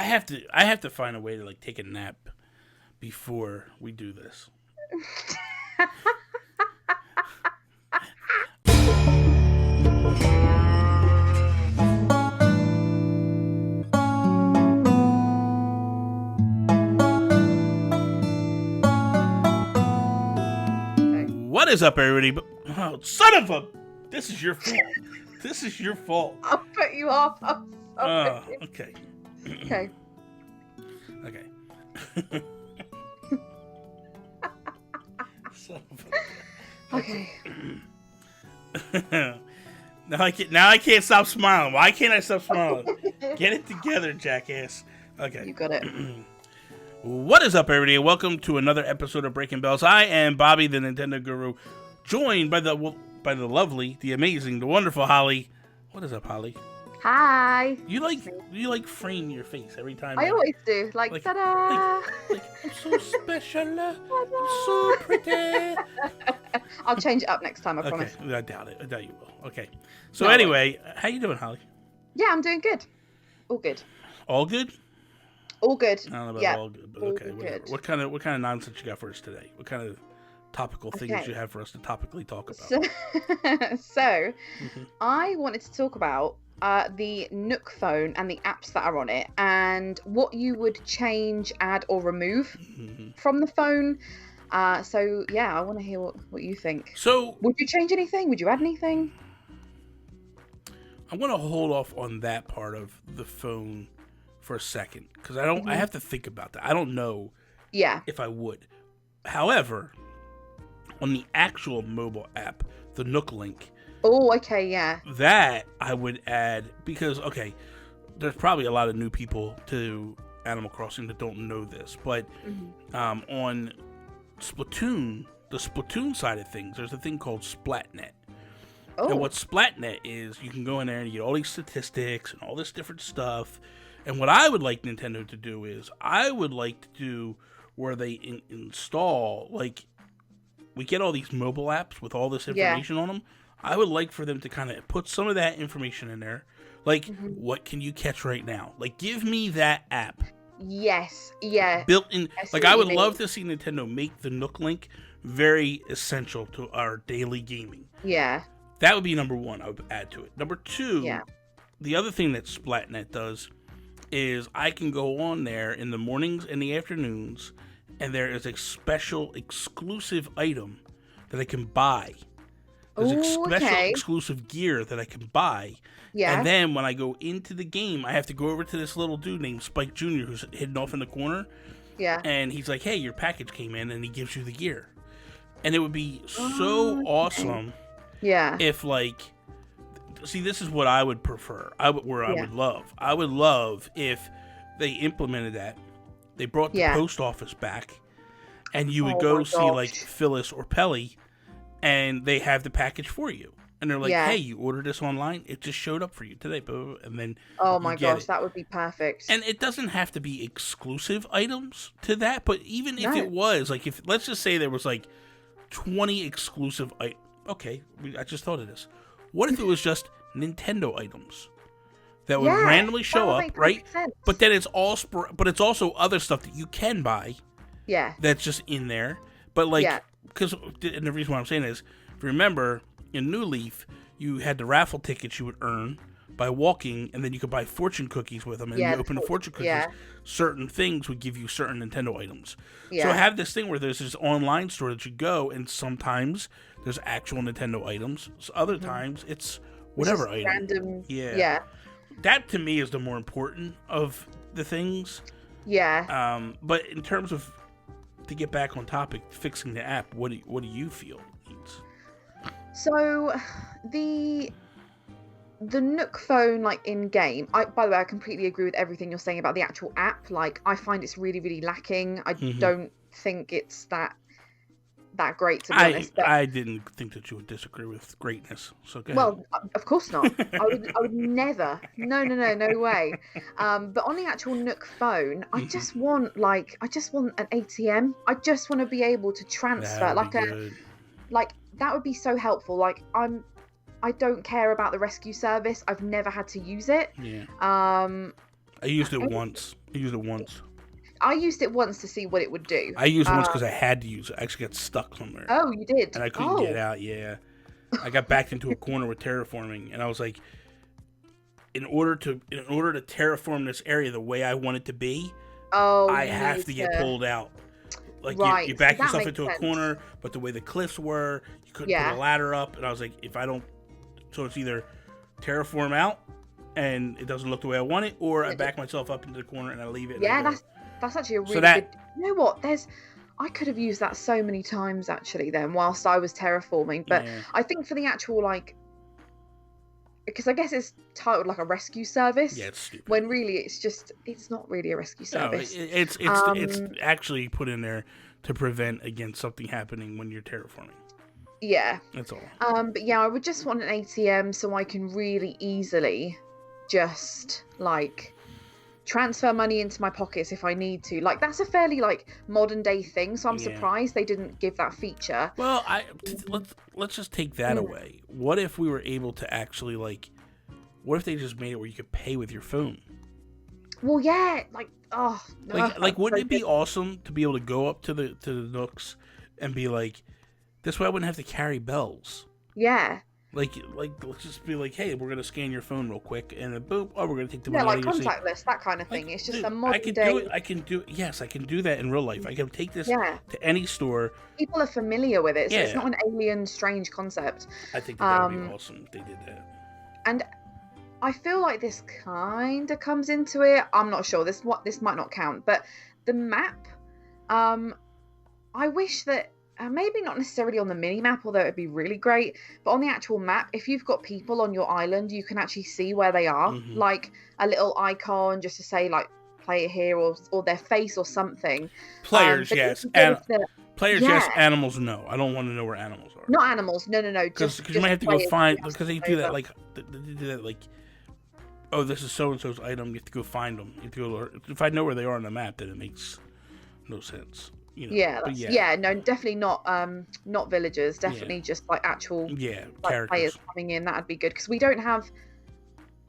I have to find a way to like take a nap before we do this. What is up, everybody? Oh, son of a! This is your fault. This is your fault. I'll put you off. Okay. Okay. Okay. Son of a... Okay. Now I can't stop smiling. Why can't I stop smiling? Get it together, jackass. Okay. You got it. What is up, everybody? Welcome to another episode of Breaking Bells. I am Bobby, the Nintendo Guru, joined by the lovely, the amazing, the wonderful Holly. What is up, Holly? Hi. You like frame your face every time. I always do. Like ta-da! Like, I'm so special. I'm so pretty. I'll change it up next time. I promise. I doubt it. I doubt you will. Okay. So anyway, how you doing, Holly? Yeah, I'm doing good. All good. All good? All good. I don't know about all good, but all okay. good. What kind of nonsense you got for us today? What kind of topical things you have for us to topically talk about? So I wanted to talk about the Nook phone and the apps that are on it, and what you would change, add, or remove from the phone. So yeah, I want to hear what you think. So, would you change anything? Would you add anything? I'm going to hold off on that part of the phone for a second, because I have to think about that. I don't know if I would. However, on the actual mobile app, the Nook link. Oh, okay, yeah. That I would add, because, okay, there's probably a lot of new people to Animal Crossing that don't know this, but on Splatoon, the Splatoon side of things, there's a thing called Splatnet. Oh. And what Splatnet is, you can go in there and you get all these statistics and all this different stuff. And what I would like Nintendo to do is, I would like to do where they install, like, we get all these mobile apps with all this information on them. I would like for them to kind of put some of that information in there. Like, what can you catch right now? Like, give me that app. Yes, yeah. Built in. Like, I would love to see Nintendo make the Nook link very essential to our daily gaming. Yeah. That would be number one I would add to it. Number two, the other thing that Splatnet does is I can go on there in the mornings and the afternoons, and there is a special exclusive item that I can buy. There's special exclusive gear that I can buy. Yeah. And then when I go into the game, I have to go over to this little dude named Spike Jr. who's hidden off in the corner. Yeah. And he's like, hey, your package came in, and he gives you the gear. And it would be so awesome if, like, see, this is what I would prefer. I would love. I would love if they implemented that. They brought the post office back, and you would go see like Phyllis or Pelly, and they have the package for you. And they're like, hey, you ordered this online? It just showed up for you today. And then oh my gosh, that would be perfect. And it doesn't have to be exclusive items to that, but even if it was, like, if let's just say there was like 20 exclusive items. Okay, I just thought of this. What if it was just Nintendo items that would randomly show up, right? Sense. But then it's but it's also other stuff that you can buy. Yeah. That's just in there. But like, because and the reason why I'm saying is, if you remember in New Leaf, you had the raffle tickets you would earn by walking, and then you could buy fortune cookies with them. And you open the fortune cookies, certain things would give you certain Nintendo items. So I have this thing where there's this online store that you go, and sometimes there's actual Nintendo items. So other times it's whatever item. Random. Yeah. That to me is the more important of the things. Yeah. But in terms of, to get back on topic, fixing the app, what do you feel needs? So the Nook phone, like, in game, by the way, I completely agree with everything you're saying about the actual app. Like, I find it's really, really lacking. I don't think it's that great, to be honest. But I didn't think that you would disagree with greatness. So go ahead. Well, of course not. I would never. No way. But on the actual Nook phone, I just want an ATM. I just want to be able to transfer that would be so helpful. Like, I don't care about the rescue service. I've never had to use it. Yeah. I used it once. I used it once. I used it once to see what it would do. I used it once because I had to use it. I actually got stuck somewhere. Oh, you did? And I couldn't get out, yeah. I got backed into a corner with terraforming, and I was like, in order to terraform this area the way I want it to be, I have to get pulled out. Like, right. you back yourself into a corner, but the way the cliffs were, you couldn't put a ladder up, and I was like, if I don't... So it's either terraform out, and it doesn't look the way I want it, or I back myself up into the corner, and I leave it. Yeah, that's actually a really good... You know what? I could have used that so many times, actually, then, whilst I was terraforming. But I think for the actual, like... Because I guess it's titled, like, a rescue service. Yeah, it's stupid. When really it's not really a rescue service. No, it's actually put in there to prevent against something happening when you're terraforming. Yeah. That's all. But yeah, I would just want an ATM so I can really easily just, like... transfer money into my pockets if I need to. Like, that's a fairly, like, modern day thing, so I'm surprised they didn't give that feature. Well, let's just take that away. What if we were able to actually, like, what if they just made it where you could pay with your phone? Well, yeah, like, wouldn't it be awesome to be able to go up to the Nooks and be like, this way I wouldn't have to carry bells. Yeah. Like, let's just be like, hey, we're gonna scan your phone real quick, and then boom, we're gonna take the money. Yeah, like contactless, that kind of thing. It's just a modern day. I can do that in real life. I can take this to any store. People are familiar with it, so it's not an alien, strange concept. I think that would be awesome if they did that. And I feel like this kind of comes into it. I'm not sure. This might not count, but the map. I wish that. Maybe not necessarily on the mini map, although it'd be really great. But on the actual map, if you've got people on your island, you can actually see where they are, like a little icon just to say like "play it here" or their face or something. Players, yes, players, yes. Animals, no. I don't want to know where animals are. Not animals, no. Because you might have to go find because they do that like oh, this is so and so's item. You have to go find them. You have to go. If I know where they are on the map, then it makes no sense. You know, no, definitely not villagers, definitely just like actual like, players coming in. That'd be good because we don't have,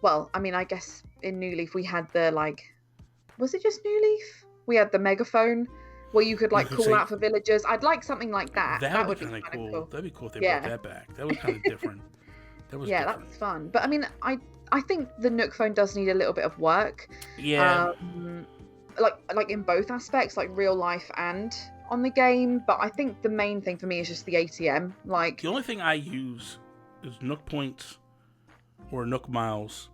well, I mean, I guess in New Leaf we had the, like, was it just New Leaf? We had the megaphone where you could like call out for villagers. I'd like something like that. That would be kind of cool. That'd be cool if they brought that back. That was kind of different. That was different. That was fun. But I mean, I think the Nook phone does need a little bit of work. Yeah. Like in both aspects, like real life and on the game, but I think the main thing for me is just the ATM. Like, the only thing I use is Nook points or Nook miles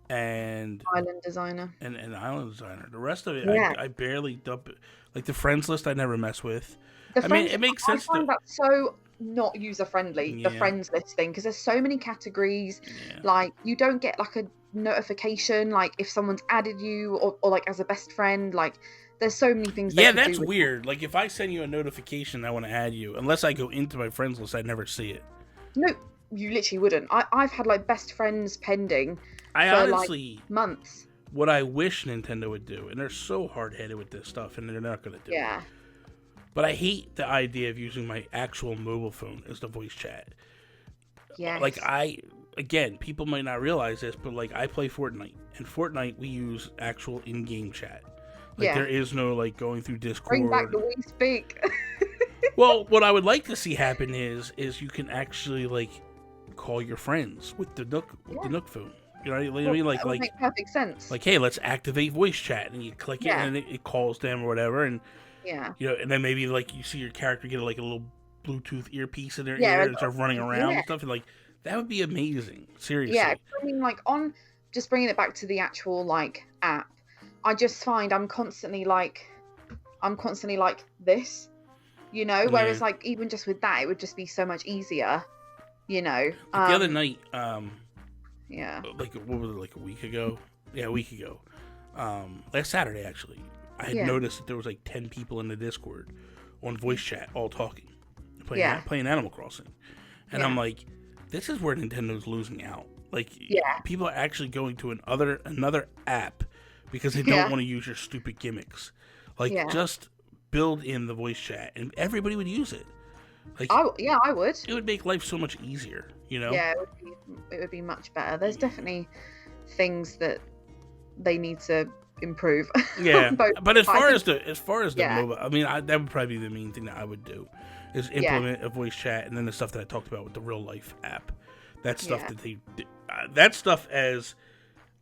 and Island Designer and Island Designer. The rest of it, I barely dump it. Like the friends list, I never mess with. I mean, it makes sense. I find that so not user friendly. The friends list thing, because there's so many categories. Like, you don't get like a notification like if someone's added you or like as a best friend. Like, there's so many things that's weird. Like, if I send you a notification I want to add you, unless I go into my friends list, I'd never see it. No, you literally wouldn't. I've had like best friends pending for honestly, like months. What I wish Nintendo would do, and they're so hard-headed with this stuff, and they're not going to do it, but I hate the idea of using my actual mobile phone as the voice chat. Like, again, people might not realize this, but like, I play Fortnite, and Fortnite we use actual in-game chat. Like, there is no like going through Discord. Bring back the We Speak. Well, what I would like to see happen is you can actually like call your friends with the Nook phone. You know what I mean? Like, make perfect sense. Like, hey, let's activate voice chat, and you click it, and it calls them or whatever, and you know, and then maybe like you see your character get like a little Bluetooth earpiece in their ear and start running around and stuff, and like, that would be amazing. Seriously. Yeah, I mean, like, on just bringing it back to the actual like app, I just find I'm constantly like this, you know. Whereas like even just with that, it would just be so much easier, you know. Like the other night, like what was it, like a week ago? Yeah, a week ago. Last Saturday actually, I had noticed that there was like 10 people in the Discord on voice chat, all talking, playing Animal Crossing, and I'm like, this is where Nintendo's losing out. Like, people are actually going to another app because they don't want to use your stupid gimmicks. Like, just build in the voice chat, and everybody would use it. Like, I would. It would make life so much easier, you know? Yeah, it would be much better. There's definitely things that they need to improve. Yeah, but as far as the yeah. mobile, I mean, that would probably be the main thing that I would do, is implement a voice chat, and then the stuff that I talked about with the real life app. That stuff that stuff as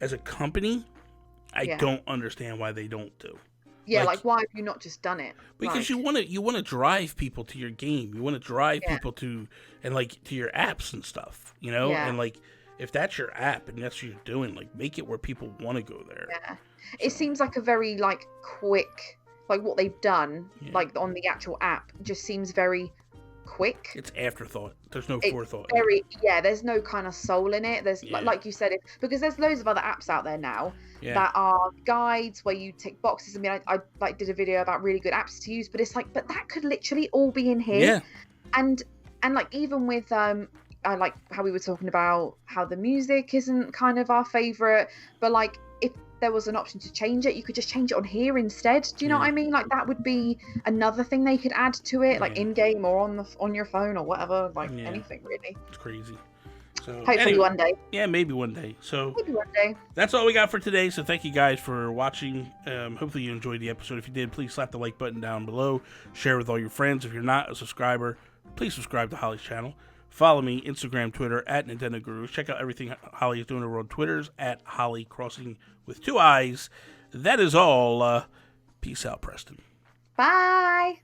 a company, I don't understand why they don't do. Yeah, like why have you not just done it? Because you want to drive people to your game. You want to drive people to your apps and stuff, and like if that's your app and that's what you're doing, like make it where people want to go there. Yeah. So. It seems like a very like quick, like what they've done, like on the actual app just seems very quick. It's afterthought. There's no forethought. There's no kind of soul in it. There's like you said, because there's loads of other apps out there now that are guides where you tick boxes. I mean, I like did a video about really good apps to use, but it's like, but that could literally all be in here. Yeah. And like even with I like how we were talking about how the music isn't kind of our favorite, but like if there was an option to change it, you could just change it on here instead. Do you know what I mean? Like that would be another thing they could add to it, like in game or on your phone or whatever, like anything really. It's crazy. So hopefully one day. Yeah, maybe one day. So maybe one day. That's all we got for today. So thank you guys for watching. Hopefully you enjoyed the episode. If you did, please slap the like button down below. Share with all your friends. If you're not a subscriber, please subscribe to Holly's channel. Follow me, Instagram, Twitter, at Nintendo Gurus. Check out everything Holly is doing over on Twitters, at Holly Crossing with 2 eyes. That is all. Peace out, Preston. Bye.